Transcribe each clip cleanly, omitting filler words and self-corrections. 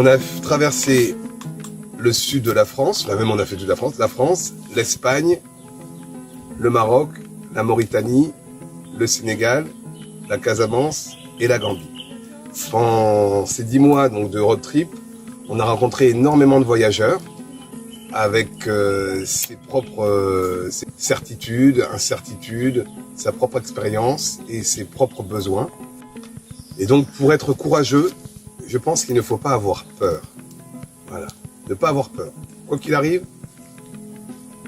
On a traversé le sud de la France, même on a fait toute la France, l'Espagne, le Maroc, la Mauritanie, le Sénégal, la Casamance et la Gambie. Pendant ces 10 mois donc, de road trip, on a rencontré énormément de voyageurs avec ses propres certitudes, incertitudes, sa propre expérience et ses propres besoins. Et donc pour être courageux, je pense qu'il ne faut pas avoir peur. Voilà, ne pas avoir peur. Quoi qu'il arrive,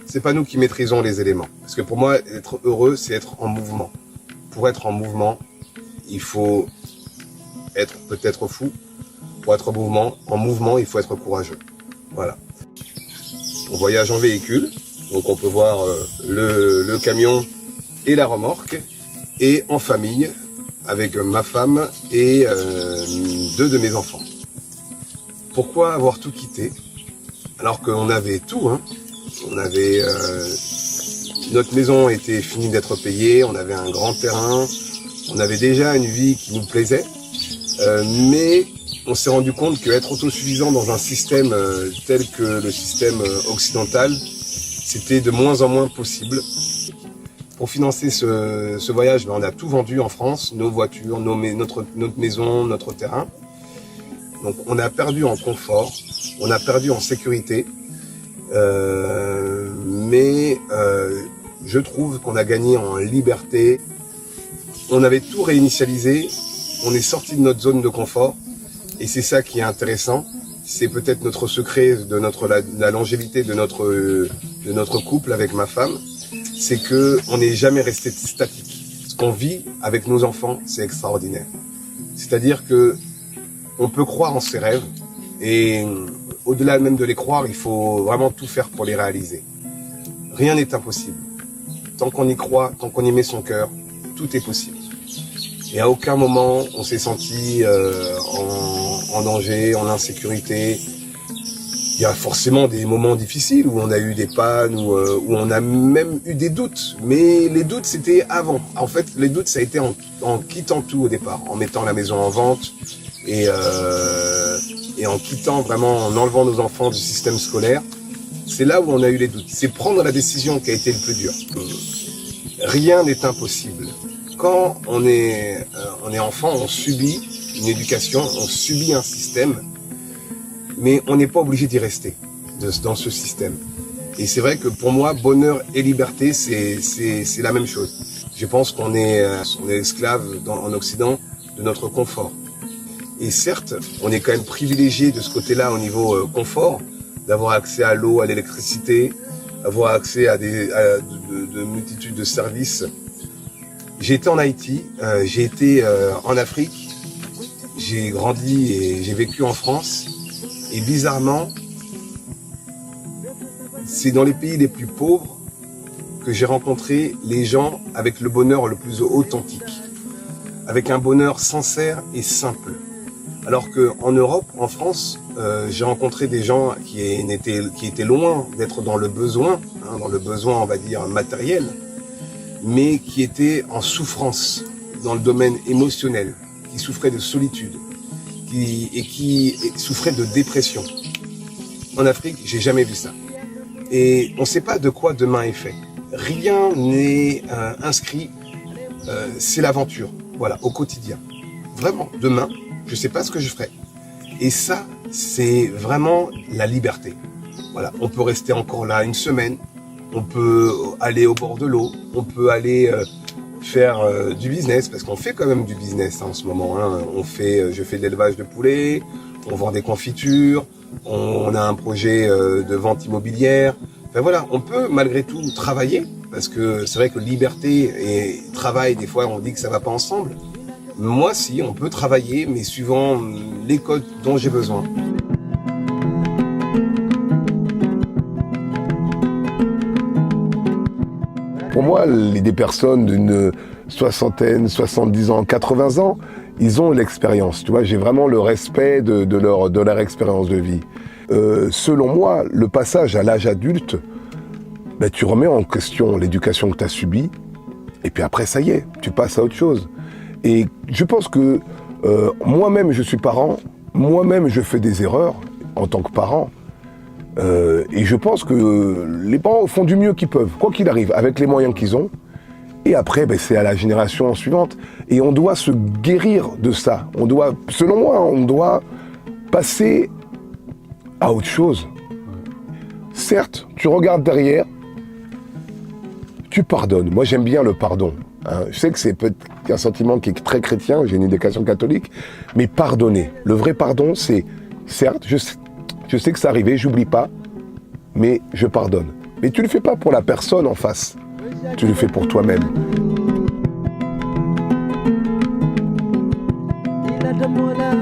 c'est pas nous qui maîtrisons les éléments. Parce que pour moi, être heureux, c'est être en mouvement. Pour être en mouvement, il faut être peut-être fou. Pour être en mouvement, il faut être courageux. Voilà. On voyage en véhicule, donc on peut voir le camion et la remorque, et en famille, avec ma femme et 2 de mes enfants. Pourquoi avoir tout quitté alors qu'on avait tout, hein. On avait notre maison était finie d'être payée, on avait un grand terrain, on avait déjà une vie qui nous plaisait, mais on s'est rendu compte qu'être autosuffisant dans un système tel que le système occidental, c'était de moins en moins possible. Pour financer ce voyage, on a tout vendu en France, nos voitures, notre maison, notre terrain. Donc on a perdu en confort, on a perdu en sécurité, mais je trouve qu'on a gagné en liberté. On avait tout réinitialisé, on est sorti de notre zone de confort, et c'est ça qui est intéressant. C'est peut-être notre secret de la longévité de notre couple avec ma femme, c'est que on n'est jamais resté statique. Ce qu'on vit avec nos enfants, c'est extraordinaire. C'est-à-dire que on peut croire en ses rêves, et au-delà même de les croire, il faut vraiment tout faire pour les réaliser. Rien n'est impossible. Tant qu'on y croit, tant qu'on y met son cœur, tout est possible. Et à aucun moment on s'est senti en danger, en insécurité. Il y a forcément des moments difficiles où on a eu des pannes, où on a même eu des doutes. Mais les doutes, c'était avant. En fait, les doutes, ça a été en quittant tout au départ, en mettant la maison en vente et en quittant vraiment, en enlevant nos enfants du système scolaire. C'est là où on a eu les doutes. C'est prendre la décision qui a été le plus dur. Rien n'est impossible. Quand on est enfant, on subit une éducation, on subit un système, mais on n'est pas obligé d'y rester dans ce système. Et c'est vrai que pour moi, bonheur et liberté, c'est la même chose. Je pense qu'on est esclave en Occident de notre confort. Et certes, on est quand même privilégié de ce côté-là au niveau confort, d'avoir accès à l'eau, à l'électricité, avoir accès à de multitudes de services. J'ai été en Haïti, j'ai été en Afrique, j'ai grandi et j'ai vécu en France. Et bizarrement, c'est dans les pays les plus pauvres que j'ai rencontré les gens avec le bonheur le plus authentique, avec un bonheur sincère et simple. Alors qu'en Europe, en France, j'ai rencontré des gens qui étaient loin d'être dans le besoin, dans le besoin, on va dire, matériel, mais qui étaient en souffrance dans le domaine émotionnel, qui souffraient de solitude, qui souffraient de dépression. En Afrique, j'ai jamais vu ça. Et on ne sait pas de quoi demain est fait. Rien n'est inscrit, c'est l'aventure, voilà, au quotidien. Vraiment, demain, je ne sais pas ce que je ferai. Et ça, c'est vraiment la liberté. Voilà, on peut rester encore là une semaine, on peut aller au bord de l'eau, on peut aller faire du business, parce qu'on fait quand même du business en ce moment. Je fais de l'élevage de poulets, on vend des confitures, on a un projet de vente immobilière. Enfin voilà, on peut malgré tout travailler, parce que c'est vrai que liberté et travail, des fois on dit que ça va pas ensemble. Moi si, on peut travailler, mais suivant les codes dont j'ai besoin. Pour moi, des personnes d'une soixantaine, 70 ans, 80 ans, ils ont l'expérience. Tu vois, j'ai vraiment le respect de leur expérience de vie. Selon moi, le passage à l'âge adulte, tu remets en question l'éducation que tu as subie, et puis après, ça y est, tu passes à autre chose. Et je pense que moi-même, je suis parent, moi-même, je fais des erreurs en tant que parent. Et je pense que les parents font du mieux qu'ils peuvent, quoi qu'il arrive, avec les moyens qu'ils ont. Et après, c'est à la génération suivante. Et on doit se guérir de ça. On doit, selon moi, on doit passer à autre chose. Certes, tu regardes derrière, tu pardonnes. Moi, j'aime bien le pardon. Hein. Je sais que c'est peut-être un sentiment qui est très chrétien, j'ai une éducation catholique, mais pardonner. Le vrai pardon, c'est, certes, je sais que c'est arrivé, j'oublie pas, mais je pardonne. Mais tu le fais pas pour la personne en face, tu le fais pour toi-même. Il a de moi là.